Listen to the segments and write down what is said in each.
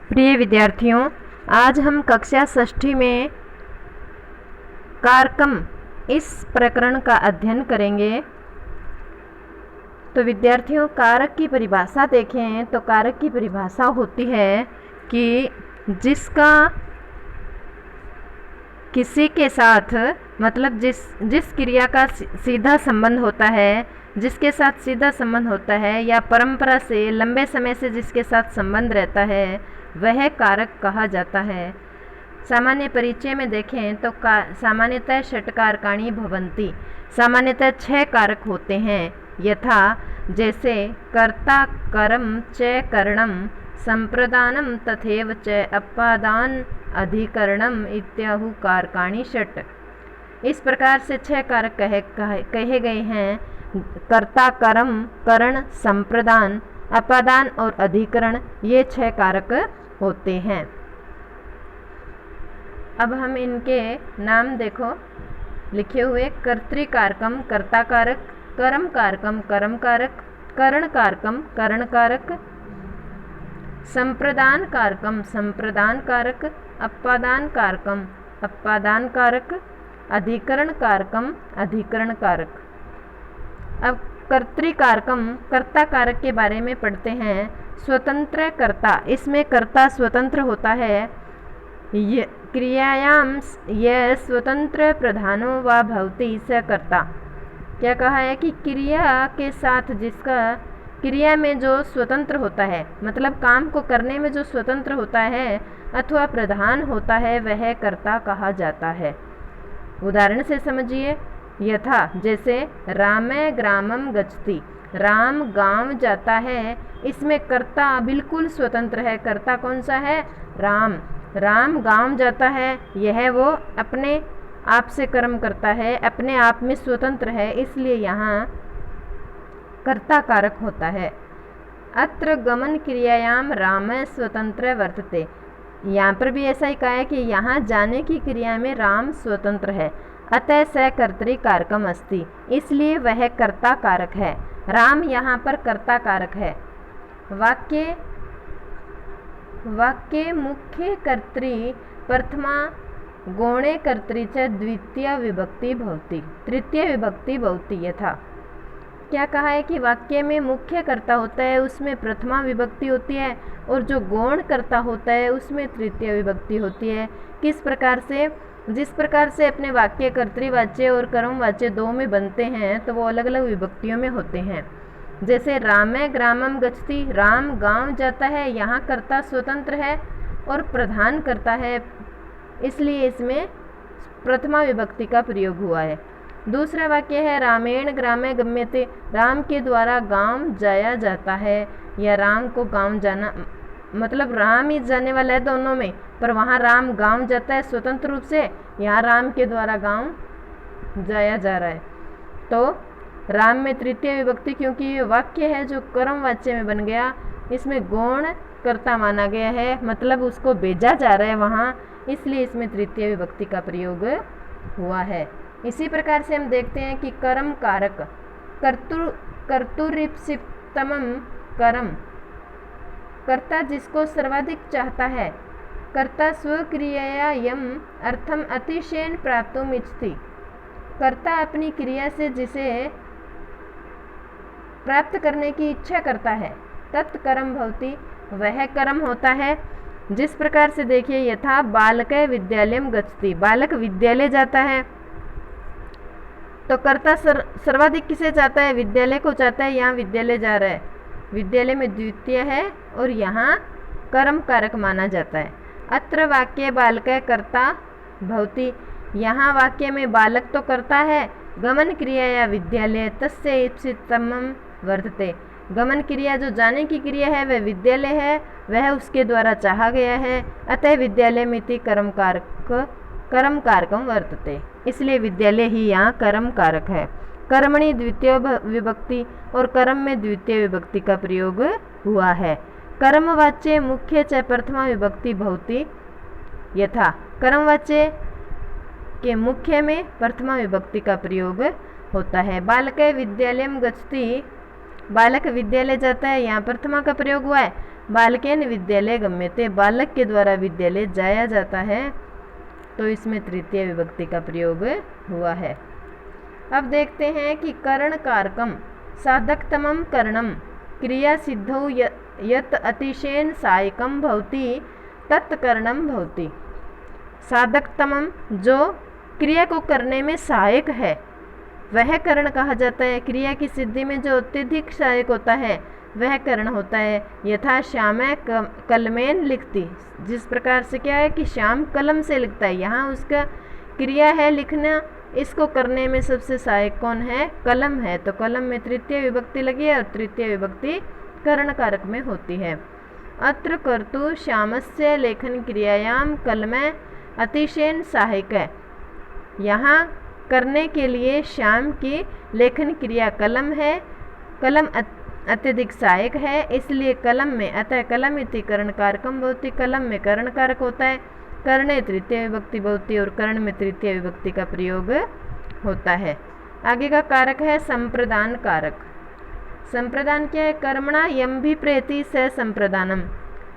प्रिय विद्यार्थियों, आज हम कक्षा षष्ठी में कारकम इस प्रकरण का अध्ययन करेंगे। तो विद्यार्थियों, कारक की परिभाषा देखें तो कारक की परिभाषा होती है कि जिसका किसी के साथ मतलब जिस क्रिया का सीधा संबंध होता है, जिसके साथ सीधा संबंध होता है या परंपरा से लंबे समय से जिसके साथ संबंध रहता है, वह कारक कहा जाता है। सामान्य परिचय में देखें तो सामान्यतः षट्कारकाणी भवन्ति। सामान्यतः 6 कारक होते हैं, यथा जैसे कर्ता, करम, च करणम, संप्रदानम तथैव च अपादान अधिकरणम इत्याहु कारकाणि षट्। इस प्रकार से 6 कारक कहे गए हैं। कर्ता, करम, करण, संप्रदान, अपादान और अधिकरण, ये 6 कारक होते हैं। अब हम इनके नाम देखो लिखे हुए। कर्तृकारकम कर्ता कारक, करम कारकम करम कारक, करण कारकम करण कारक, संप्रदान कारकम संप्रदान कारक, अपादान कारकम अपादान कारक, अधिकरण कारकम अधिकरण कारक। अब कर्तृकारकम कर्ता कारक के बारे में पढ़ते हैं। स्वतंत्र कर्ता, इसमें कर्ता स्वतंत्र होता है। क्रियायाम यह स्वतंत्र प्रधानो व भवति स कर्ता। क्या कहा है कि क्रिया के साथ जिसका क्रिया में जो स्वतंत्र होता है, मतलब काम को करने में जो स्वतंत्र होता है अथवा प्रधान होता है, वह कर्ता कहा जाता है। उदाहरण से समझिए। यथा जैसे रामे ग्रामम गच्छति, राम गांव जाता है। इसमें कर्ता बिल्कुल स्वतंत्र है। कर्ता कौन सा है? राम। राम गांव जाता है, यह वो अपने आप से कर्म करता है, अपने आप में स्वतंत्र है, इसलिए यहाँ कर्ता कारक होता है। अत्र गमन क्रियायाम राम स्वतंत्र वर्तते। यहाँ पर भी ऐसा ही कहा है कि यहाँ जाने की क्रिया में राम स्वतंत्र है। अतः स कर्तृकारकम अस्ति, इसलिए वह कर्ता कारक है। राम यहाँ पर कर्ता कारक है। वाक्य मुख्य कर्तृ प्रथमा गौणे कर्तृ च द्वितीय विभक्ति भवति तृतीय विभक्ति भवति। यथा क्या कहा है कि वाक्य में मुख्य कर्ता होता है, उसमें प्रथमा विभक्ति होती है, और जो गौण कर्ता होता है उसमें तृतीय विभक्ति होती है। किस प्रकार से? जिस प्रकार से अपने वाक्य कर्तृवाच्य और कर्मवाच्य 2 में बनते हैं, तो वो अलग अलग विभक्तियों में होते हैं। जैसे रामे ग्रामम गच्छति, राम गांव जाता है, यहाँ कर्ता स्वतंत्र है और प्रधान करता है, इसलिए इसमें प्रथमा विभक्ति का प्रयोग हुआ है। दूसरा वाक्य है रामेण ग्रामे गम्यते, राम के द्वारा गांव जाया जाता है, या राम को गांव जाना, मतलब राम ही जाने वाला है दोनों में, पर वहाँ राम गांव जाता है स्वतंत्र रूप से, यहाँ राम के द्वारा गांव जाया जा रहा है। तो राम में तृतीय विभक्ति, क्योंकि ये वाक्य है जो कर्म वाच्य में बन गया, इसमें गौण कर्ता माना गया है, मतलब उसको भेजा जा रहा है वहाँ, इसलिए इसमें तृतीय विभक्ति का प्रयोग हुआ है। इसी प्रकार से हम देखते हैं कि कर्म कारक कर्तुरीप्सितमं करम, कर्ता जिसको सर्वाधिक चाहता है। कर्ता स्वक्रियया यम अर्थम अतिशयन प्राप्तुम इच्छति, कर्ता अपनी क्रिया से जिसे प्राप्त करने की इच्छा करता है, तत्कर्म भवति, वह कर्म होता है। जिस प्रकार से देखिए, यथा बालक विद्यालयम गच्छति, बालक विद्यालय जाता है, तो कर्ता सर्वाधिक किसे चाहता है? विद्यालय को चाहता है, यहाँ विद्यालय जा रहा है, विद्यालय में द्वितीय है और यहाँ कर्म कारक माना जाता है। अत्र वाक्य बालक कर्ता भवति, यहाँ वाक्य में बालक तो करता है, गमन क्रिया या विद्यालय तस्य इप्सितमं वर्तते, गमन क्रिया जो जाने की क्रिया है वह विद्यालय है, वह उसके द्वारा चाहा गया है, अतः विद्यालय मिति कर्म कारकम वर्तते, इसलिए विद्यालय ही यहाँ कर्म कारक है। कर्मणि द्वितीय विभक्ति और कर्म में द्वितीय विभक्ति का प्रयोग हुआ है। कर्मवाच्य मुख्य च प्रथमा विभक्ति भवति। यथा कर्मवाच्य के मुख्य में प्रथमा विभक्ति का प्रयोग होता है। बालक विद्यालयम गच्छति, बालक विद्यालय जाता है, यहाँ प्रथमा का प्रयोग हुआ है। बालकेन विद्यालय गम्यते, बालक के द्वारा विद्यालय जाया जाता है, तो इसमें तृतीय विभक्ति का प्रयोग हुआ है। अब देखते हैं कि करण कारकम साधकतमम करणम क्रिया सिद्धौ यत अतिशयन सहायकम भवति तत्करणम भवति। साधकतमम जो क्रिया को करने में सहायक है वह करण कहा जाता है। क्रिया की सिद्धि में जो अत्यधिक सहायक होता है वह करण होता है। यथा श्यामै कलमेन लिखती, जिस प्रकार से क्या है कि श्याम कलम से लिखता है, यहाँ उसका क्रिया है लिखना, इसको करने में सबसे सहायक कौन है? कलम है। तो कलम में तृतीय विभक्ति लगी है और तृतीय विभक्ति करण कारक में होती है। अत्र कर्तु श्यामस्य लेखन क्रियायाम कलमै अतिशयन सहायक है। यहाँ करने के लिए श्याम की लेखन क्रिया कलम है, कलम अत्यधिक सहायक है, इसलिए कलम में अतः कलम इति करण कारकम भवति, कलम में करण कारक होता है। करणे तृतीय विभक्ति भवति और करण में तृतीय विभक्ति का प्रयोग होता है। आगे का कारक है संप्रदान कारक। संप्रदान क्या है? कर्मणा यम भी प्रेति स संप्रदानम,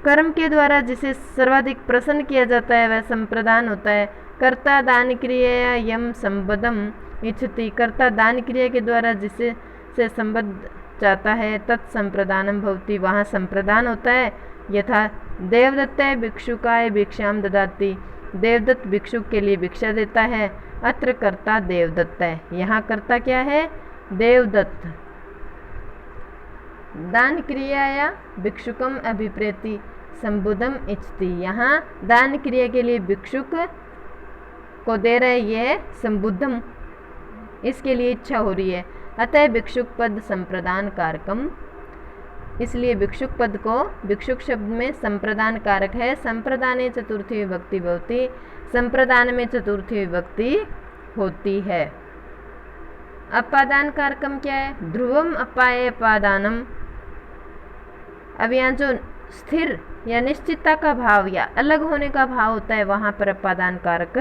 कर्म के द्वारा जिसे सर्वाधिक प्रसन्न किया जाता है वह संप्रदान होता है। कर्ता दान क्रिया यम संबद्धम इच्छति, कर्ता दान क्रिया के द्वारा जिसे से संबद्ध चाहता है तत्संप्रदानम भवति, वहाँ संप्रदान होता है। यथा देवदत्त भिक्षुकाय भिक्षाम ददाति, देवदत्त भिक्षुक के लिए भिक्षा देता है। अत्र कर्ता देवदत्त है, यहाँ कर्ता क्या है? देवदत्त। दान क्रियाया भिक्षुकम अभिप्रेति संबुद्धम इच्छति, यहाँ दान क्रिया के लिए भिक्षुक को दे रहे, यह संबुद्धम, इसके लिए इच्छा हो रही है। अतः भिक्षुक पद संप्रदान कारकम, इसलिए भिक्षुक पद को भिक्षुक शब्द में संप्रदान कारक है। संप्रदाने चतुर्थी विभक्ति भवति, संप्रदान में चतुर्थी विभक्ति होती है। अपादान कारकम क्या है? ध्रुवम अपाये अपादानम, अब यहाँ जो स्थिर या निश्चितता का भाव या अलग होने का भाव होता है वहाँ पर अपादान कारक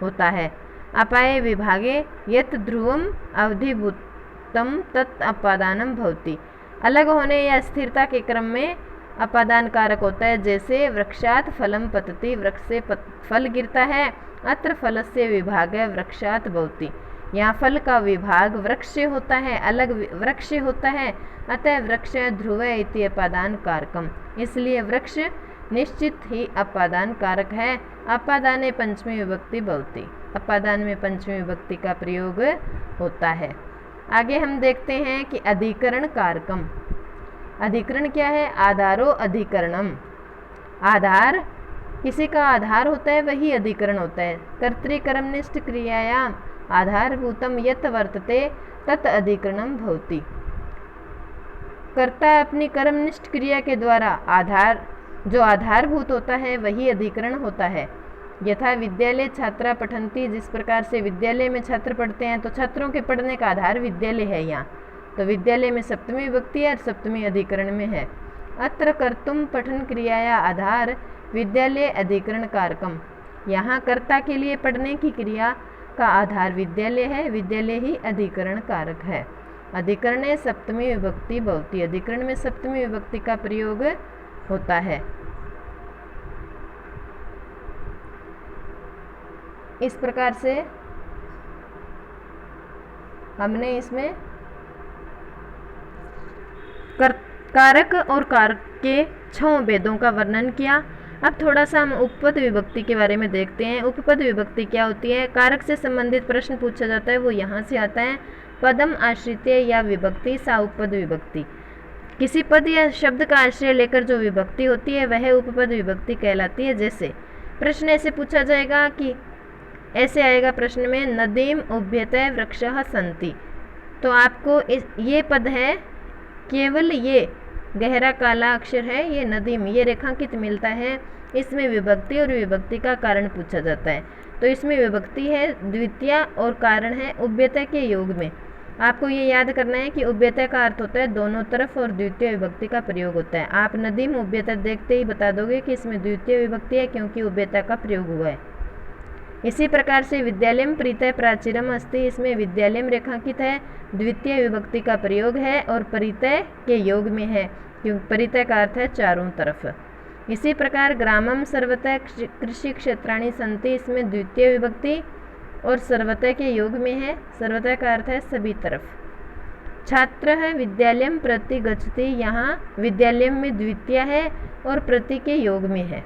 होता है। अपाये विभागे यत ध्रुवम अवधिभूतम तत् अपादानम भवति, अलग होने या स्थिरता के क्रम में अपादान कारक होता है। जैसे वृक्षात फलम पतति, वृक्ष से फल गिरता है। अत्र फलस्य विभाग वृक्षात भवति, यहाँ फल का विभाग वृक्ष से होता है, अलग वृक्ष से होता है। अतः वृक्ष ध्रुव इति अपादान कारकम, इसलिए वृक्ष निश्चित ही अपादान कारक है। अपादाने पंचमी विभक्ति भवति, अपादान में पंचमी विभक्ति का प्रयोग होता है। आगे हम देखते हैं कि अधिकरण कारकम। अधिकरण क्या है? आधारो अधिकरणम, आधार, किसी का आधार होता है वही अधिकरण होता है। कर्तृकर्मनिष्ठ क्रियायाम आधारभूतम यत वर्तते तत् अधिकरणम भवति, कर्ता अपनी कर्मनिष्ठ क्रिया के द्वारा आधार, जो आधारभूत होता है वही अधिकरण होता है। यथा विद्यालय छात्रा पठन्ति, जिस प्रकार से विद्यालय में छात्र पढ़ते हैं तो छात्रों के पढ़ने का आधार विद्यालय है यहाँ, तो विद्यालय में सप्तमी विभक्ति है और सप्तमी अधिकरण में है। अत्र कर्तुम पठन क्रियाया आधार विद्यालय अधिकरण कारकम, यहाँ कर्ता के लिए पढ़ने की क्रिया का आधार विद्यालय है, विद्यालय ही अधिकरण कारक है। अधिकरणे सप्तमी विभक्ति भवति, अधिकरण में सप्तमी विभक्ति का प्रयोग होता है। इस प्रकार से हमने इसमें कारक और कारक के 6 भेदों का वर्णन किया। अब थोड़ा सा हम उपपद विभक्ति के बारे में देखते हैं। उपपद विभक्ति क्या होती है? कारक से संबंधित प्रश्न पूछा जाता है, वो यहाँ से आता है। पदम आश्रित या विभक्ति सा उपपद विभक्ति, किसी पद या शब्द का आश्रय लेकर जो विभक्ति होती है वह उपपद विभक्ति कहलाती है। जैसे प्रश्न ऐसे पूछा जाएगा कि ऐसे आएगा प्रश्न में नदीम उभ्यते वृक्षः सन्ति, तो आपको ये पद है, केवल ये गहरा काला अक्षर है, ये नदीम, ये रेखांकित मिलता है, इसमें विभक्ति और विभक्ति का कारण पूछा जाता है। तो इसमें विभक्ति है द्वितीय और कारण है उभ्यते के योग में। आपको ये याद करना है कि उभ्यते का अर्थ होता है दोनों तरफ और द्वितीय विभक्ति का प्रयोग होता है। आप नदीम उभ्यते देखते ही बता दोगे कि इसमें द्वितीय विभक्ति है क्योंकि उभ्यते का प्रयोग हुआ है। इसी प्रकार से विद्यालयम प्रीतः प्राचीरम अस्ति, इसमें विद्यालयम रेखांकित है, द्वितीय विभक्ति का प्रयोग है और परितः के योग में है। क्योंकि परितः का अर्थ है चारों तरफ। इसी प्रकार ग्रामम सर्वतः कृषि क्षेत्राणि सन्ति, इसमें द्वितीय विभक्ति और सर्वतः के योग में है। सर्वतः का अर्थ है सभी तरफ। छात्र है विद्यालयम प्रति गच्छति, यहाँ विद्यालयम में द्वितीय है और प्रति के योग में है।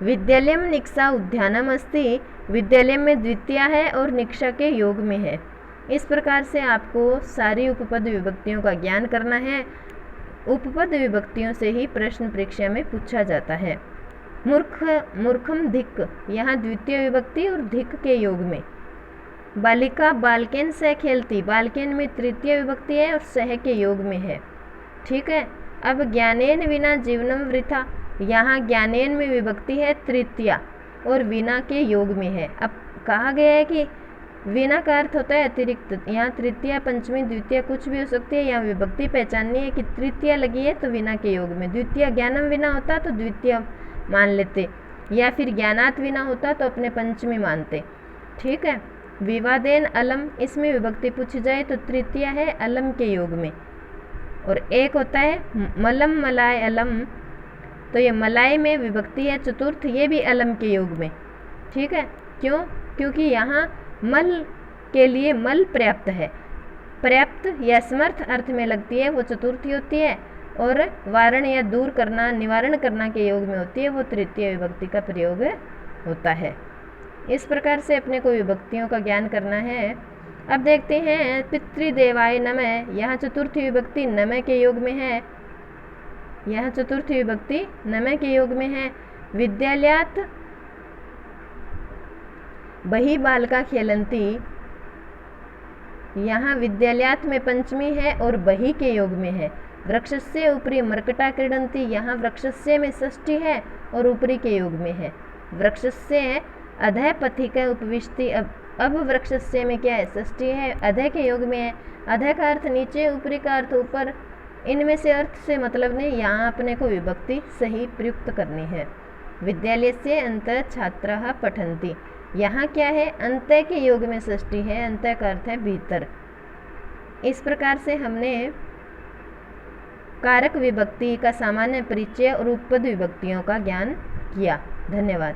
विद्यालयम निक्षा उद्यानम अस्ति, विद्यालय में द्वितीय है और निक्षा के योग में है। इस प्रकार से आपको सारी उपपद विभक्तियों का ज्ञान करना है। उपपद विभक्तियों से ही प्रश्न परीक्षा में पूछा जाता है। मूर्खम धिक, यहाँ द्वितीय विभक्ति और धिक के योग में। बालिका बालकेन से खेलती, बालकेन में तृतीय विभक्ति है और सह के योग में है। ठीक है। अब ज्ञानेन विना जीवनम वृथा, यहाँ ज्ञानेन में विभक्ति है तृतीया और विना के योग में है। अब कहा गया है कि विना का अर्थ होता है अतिरिक्त, यहाँ तृतीया पंचमी द्वितीय कुछ भी हो सकती है। यहाँ विभक्ति पहचाननी है कि तृतीया लगी है तो विना के योग में। द्वितीय ज्ञानम विना होता तो द्वितीय मान लेते, या फिर ज्ञानात विना होता तो अपने पंचमी मानते। ठीक है। विवादेन अलम, इसमें विभक्ति पूछी जाए तो तृतीय है अलम के योग में। और एक होता है मलम मलाय अलम, तो ये मलाय में विभक्ति है चतुर्थ, ये भी अलम के योग में। ठीक है। क्यों? क्योंकि यहाँ मल के लिए मल पर्याप्त है। पर्याप्त या समर्थ अर्थ में लगती है वो चतुर्थी होती है, और वारण या दूर करना निवारण करना के योग में होती है वो तृतीय विभक्ति का प्रयोग होता है। इस प्रकार से अपने को विभक्तियों का ज्ञान करना है। अब देखते हैं पितृदेवाय नमः, यहाँ चतुर्थी विभक्ति नमः के योग में है। यहाँ चतुर्थी विभक्ति नमः के योग में है। विद्यालयात बही बालका खेलंती, यहाँ विद्यालयात में पंचमी है और बही के योग में है। वृक्षस्य ऊपरी मर्कटा क्रीडंती, यहाँ वृक्षस्य में षष्ठी है और ऊपरी के योग में है। वृक्षस्य अधः पथिका उपविष्टि, अब वृक्षस्य में क्या है? षष्ठी है, अधः के योग में है। अधः का अर्थ नीचे, ऊपरी का अर्थ ऊपर, इनमें से अर्थ से मतलब नहीं, यहाँ अपने को विभक्ति सही प्रयुक्त करनी है। विद्यालय से अंत छात्राः पठन्ति, यहाँ क्या है? अंत के योग में षष्ठी है, अंत का अर्थ है भीतर। इस प्रकार से हमने कारक विभक्ति का सामान्य परिचय और उपपद विभक्तियों का ज्ञान किया। धन्यवाद।